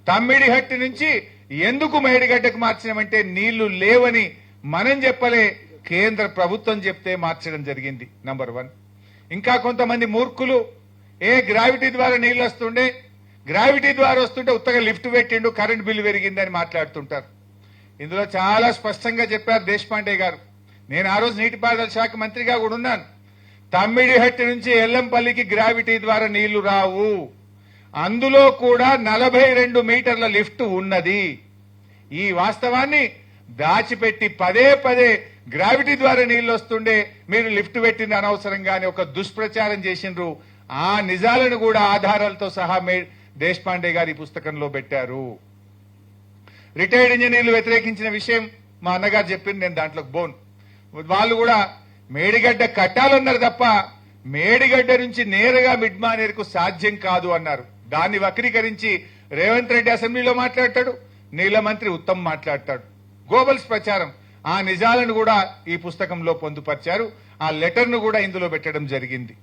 తమ్మిడిహట్టి నుంచి ఎందుకు మేడిగడ్డకు మార్చినామంటే నీళ్లు లేవని మనం చెప్పలే, కేంద్ర ప్రభుత్వం చెప్తే మార్చడం జరిగింది. నంబర్ 1. ఇంకా కొంతమంది మూర్ఖులు గ్రావిటీ ద్వారా నీళ్లు వస్తుండే, గ్రావిటీ ద్వారా వస్తుంటే ఉత్తగా లిఫ్ట్ పెట్టిండు, కరెంట్ బిల్లు పెరిగిందని మాట్లాడుతుంటారు. ఇందులో చాలా స్పష్టంగా చెప్పారు దేశపాండే గారు. నేను ఆ రోజు నీటిపారుదల శాఖ మంత్రిగా కూడా ఉన్నాను. తమ్మిడిహట్టి నుంచి ఎల్లంపల్లికి గ్రావిటీ ద్వారా నీళ్లు రావు. అందులో కూడా 42 మీటర్ల లిఫ్ట్ ఉన్నది. ఈ వాస్తవాన్ని దాచిపెట్టి పదే పదే గ్రావిటీ ద్వారా నీళ్లు వస్తుండే మీరు లిఫ్ట్ పెట్టింది అనవసరంగానే ఒక దుష్ప్రచారం చేసిండ్రు. ఆ నిజాలను కూడా ఆధారాలతో సహా దేశపాండే గారి పుస్తకంలో పెట్టారు. రిటైర్డ్ ఇంజనీర్లు వ్యతిరేకించిన విషయం మా అన్నగారు చెప్పింది, నేను దాంట్లోకి బోన్. వాళ్ళు కూడా మేడిగడ్డ కట్టాలన్నారు తప్ప మేడిగడ్డ నుంచి నేరుగా మిడ్ మానేరుకు సాధ్యం కాదు అన్నారు. దాన్ని వక్రీకరించి రేవంత్ రెడ్డి అసెంబ్లీలో మాట్లాడతాడు, నీళ్ల మంత్రి ఉత్తమ్ మాట్లాడతాడు. గోబల్స్ ప్రచారం. ఆ నిజాలను కూడా ఈ పుస్తకంలో పొందుపరిచారు. ఆ లెటర్ ను కూడా ఇందులో పెట్టడం జరిగింది.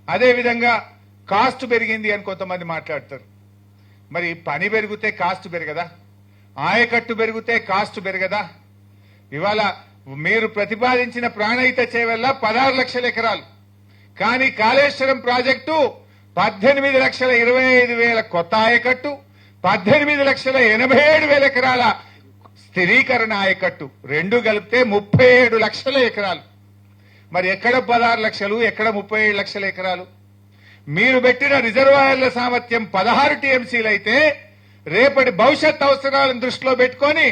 అదే విధంగా కాస్ట్ పెరిగింది అని కొంతమంది మాట్లాడతారు. మరి పని పెరిగితే కాస్ట్ పెరగదా? ఆయకట్టు పెరిగితే కాస్ట్ పెరగదా? ఇవాళ మీరు ప్రతిపాదించిన ప్రాణహిత చేవల్ల 16 లక్షల ఎకరాలు, కానీ కాళేశ్వరం ప్రాజెక్టు 18,25,000 కొత్త ఆయకట్టు, 18,87,000 ఎకరాల స్థిరీకరణ ఆయకట్టు, రెండు కలిపితే 37 లక్షల ఎకరాలు. మరి ఎక్కడ 16 లక్షలు, ఎక్కడ 37 లక్షల ఎకరాలు? మీరు పెట్టిన రిజర్వాయర్ల సామర్థ్యం 16 టీఎంసీలు అయితే రేపటి భవిష్యత్ అవసరాలను దృష్టిలో పెట్టుకొని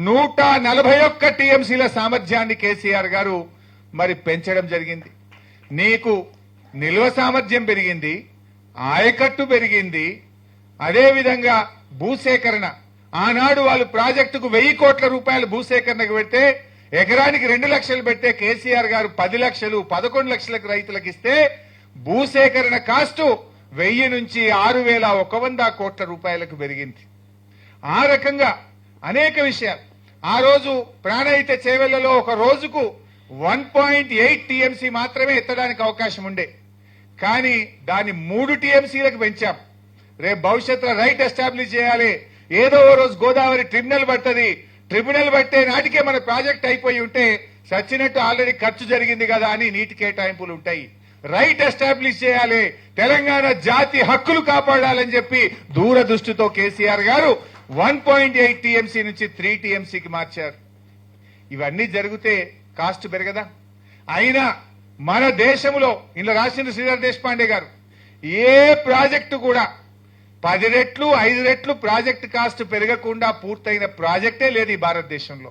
141 టీఎంసీల సామర్థ్యాన్ని కేసీఆర్ గారు మరి పెంచడం జరిగింది. నీకు నిల్వ సామర్థ్యం పెరిగింది, ఆయకట్టు పెరిగింది, అదేవిధంగా భూసేకరణ. ఆనాడు వాళ్ళు ప్రాజెక్టుకు 1000 కోట్ల రూపాయలు భూసేకరణకు పెడితే ఎకరానికి 2 లక్షలు పెట్టే కేసీఆర్ గారు 10 లక్షలు 11 లక్షలకు రైతులకు ఇస్తే భూసేకరణ కాస్టు 1000 నుంచి 6,100 కోట్ల రూపాయలకు పెరిగింది. ఆ రకంగా అనేక విషయాలు. ఆ రోజు ప్రాణహిత చేవెళ్లలో ఒక రోజుకు 1.8 టీఎంసీ మాత్రమే ఎత్తడానికి అవకాశం ఉండే, కానీ దాన్ని 3 టీఎంసీలకు పెంచాం. రేపు భవిష్యత్తులో రైట్ ఎస్టాబ్లిష్ చేయాలి. ఏదో ఓ రోజు గోదావరి ట్రిబ్యునల్ పడుతుంది, ట్రిబ్యునల్ పట్టే నాటికే మన ప్రాజెక్ట్ అయిపోయి ఉంటే సచ్చినట్టు ఆల్రెడీ ఖర్చు జరిగింది కదా అని నీటి కేటాయింపులు ఉంటాయి. రైట్ ఎస్టాబ్లిష్ చేయాలి, తెలంగాణ జాతి హక్కులు కాపాడాలని చెప్పి దూరదృష్టితో కేసీఆర్ గారు 1.8 టీఎంసీ నుంచి 3 టీఎంసీకి మార్చారు. ఇవన్నీ జరిగితే కాస్ట్ పెరగదా? అయినా మన దేశంలో ఇందులో రాసిన శ్రీధర్ దేశపాండే గారు ఏ ప్రాజెక్టు కూడా 10 రెట్లు 5 రెట్లు ప్రాజెక్టు కాస్ట్ పెరగకుండా పూర్తయిన ప్రాజెక్టే లేదు ఈ భారతదేశంలో.